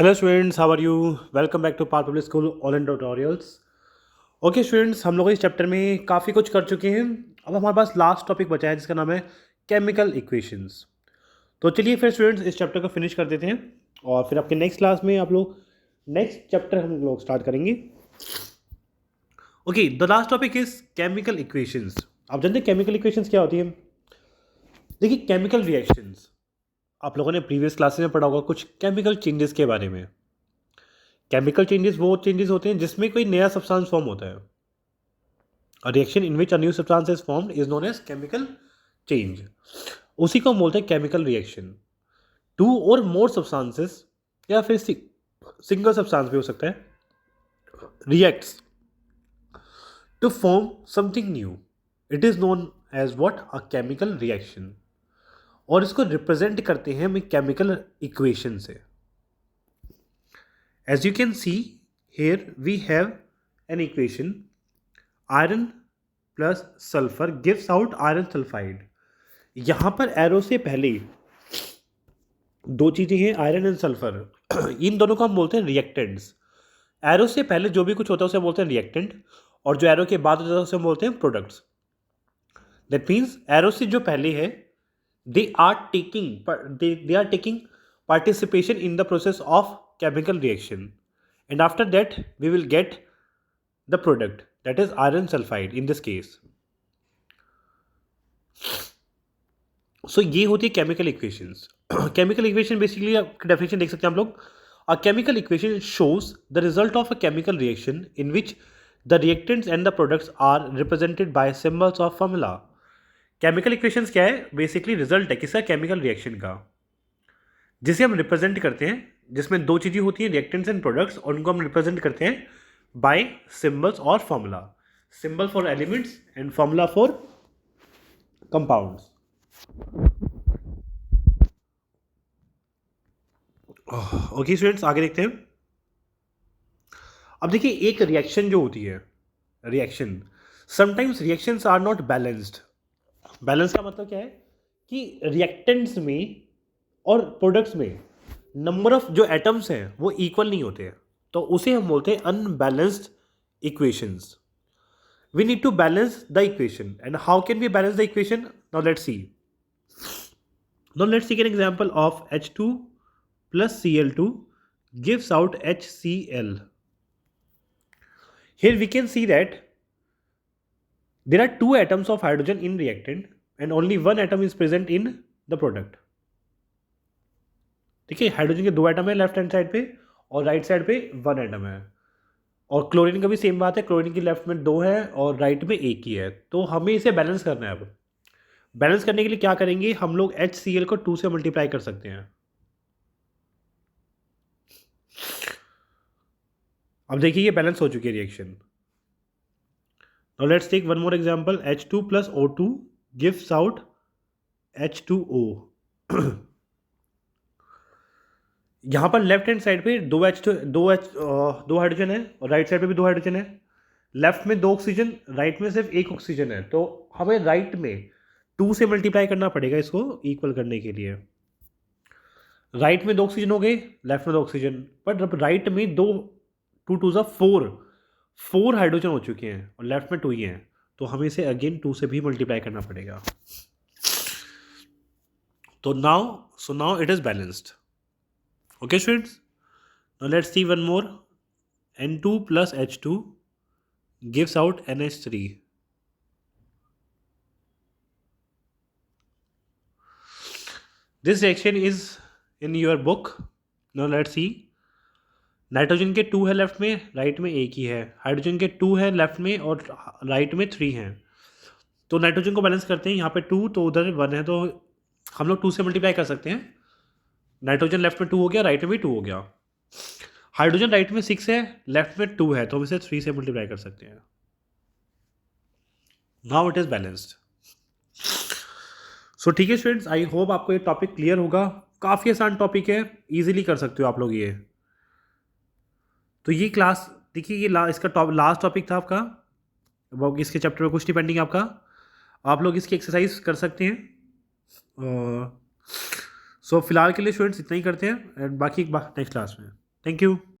Hello students, how are you? Welcome back to Paar public school online tutorials. Okay students, हम लोग इस chapter में काफ़ी कुछ कर चुके हैं। अब हमारे पास लास्ट टॉपिक बचा है जिसका नाम है केमिकल इक्वेशंस। तो चलिए फिर स्टूडेंट्स इस चैप्टर को फिनिश कर देते हैं और फिर आपके नेक्स्ट क्लास में आप लोग नेक्स्ट चैप्टर हम लोग स्टार्ट करेंगे। Okay, the last topic is chemical equations. आप जानते हैं केमिकल इक्वेशंस क्या होती है? देखिए, केमिकल रिएक्शंस आप लोगों ने प्रीवियस क्लासेस में पढ़ा होगा कुछ केमिकल चेंजेस के बारे में। केमिकल चेंजेस वो चेंजेस होते हैं जिसमें कोई नया सब्सटेंस फॉर्म होता है। A reaction in which a new substance is formed is known as chemical change. उसी को हम बोलते हैं केमिकल रिएक्शन। टू और मोर सब्सटेंसेस या फिर सिंगल सब्सटेंस भी हो सकता है, reacts to form something new. It is known as what? A chemical reaction. और इसको रिप्रेजेंट करते हैं हम केमिकल इक्वेशन से। As you can see here, we have an equation: iron plus sulfur gives out iron sulfide. यहाँ पर arrow से पहले दो चीज़ें हैं, आयरन एंड सल्फर। इन दोनों को हम बोलते हैं रिएक्टेंट्स। एरो से पहले जो भी कुछ होता है उसे बोलते हैं रिएक्टेंट, और जो एरो के बाद होता है उसे हम बोलते हैं प्रोडक्ट्स। दैट मीन्स एरो से जो पहले है they are taking participation in the process of chemical reaction, and after that we will get the product, that is iron sulfide in this case. So ये होती है chemical equations. chemical equation basically definition देख सकते हैं हम लोग. A chemical equation shows the result of a chemical reaction in which the reactants and the products are represented by symbols of formula. chemical equations क्या है? basically result है किसका? chemical reaction का, जिसे हम रिप्रेजेंट करते हैं, जिसमें दो चीज़ें होती हैं, रिएक्टेंट्स एंड प्रोडक्ट्स, और उनको हम रिप्रेजेंट करते हैं बाय सिंबल्स और formula. Symbol for elements and formula for compounds. Okay students, आगे देखते हैं। अब देखिए, एक रिएक्शन जो होती है, reaction sometimes reactions are not balanced. Balance का मतलब क्या है कि रिएक्टेंट्स में और प्रोडक्ट्स में नंबर ऑफ जो एटम्स हैं वो इक्वल नहीं होते हैं, तो उसे हम बोलते हैं unbalanced equations. We need to balance the equation, and how can we balance the equation? Now let's see an example of H2 plus Cl2 gives out HCl. Here we can see that there are two atoms of hydrogen in reactant and only one atom is present in the product. ठीक है, hydrogen के दो atom है left hand side पे और right side पे one atom है। और क्लोरीन का भी सेम बात है, क्लोरीन की लेफ्ट में दो है और राइट में एक ही है। तो हमें इसे बैलेंस करना है। अब बैलेंस करने के लिए क्या करेंगे? हम लोग HCl को 2 से मल्टीप्लाई कर सकते हैं। अब देखिए, ये बैलेंस हो चुकी है reaction. Now let's take one more example. H2 plus O2 gives out H2O. यहाँ पर लेफ्ट हैंड साइड पे दो हाइड्रोजन है और राइट साइड पे भी दो हाइड्रोजन है। लेफ्ट में दो ऑक्सीजन, राइट में सिर्फ एक ऑक्सीजन है, तो हमें राइट में 2 से मल्टीप्लाई करना पड़ेगा इसको इक्वल करने के लिए। राइट में दो ऑक्सीजन हो गए, लेफ्ट में दो ऑक्सीजन, बट राइट में दो, 2 2 ज़ा 4 हाइड्रोजन हो चुके हैं और लेफ्ट में 2 ही हैं, तो हमें इसे अगेन 2 से भी मल्टीप्लाई करना पड़ेगा। तो now it is balanced. Okay students, now let's see one more. N2 plus H2 gives out NH3. This reaction is in your book. Now let's see. Nitrogen के 2 है लेफ्ट में, राइट में एक ही है। हाइड्रोजन के 2 है लेफ्ट में और राइट में 3 हैं। तो नाइट्रोजन को बैलेंस करते हैं, यहाँ पे 2 तो उधर 1 है, तो हम लोग 2 से मल्टीप्लाई कर सकते हैं। नाइट्रोजन लेफ्ट में 2 हो गया, राइट में भी 2 हो गया। हाइड्रोजन राइट में 6 है, लेफ्ट में 2 है, तो हम इसे 3 से मल्टीप्लाई कर सकते हैं। Now it is balanced. So ठीक है स्टूडेंट्स, आई होप आपको ये टॉपिक क्लियर होगा। काफ़ी आसान टॉपिक है, इजीली कर सकते हो आप लोग ये। तो ये क्लास देखिए, ये इसका लास्ट टॉपिक था आपका। अब इसके चैप्टर में कुछ नहीं पेंडिंग आपका, आप लोग इसकी एक्सरसाइज कर सकते हैं। सो फिलहाल के लिए स्टूडेंट्स इतना ही करते हैं, एंड बाकी नेक्स्ट क्लास में। Thank you.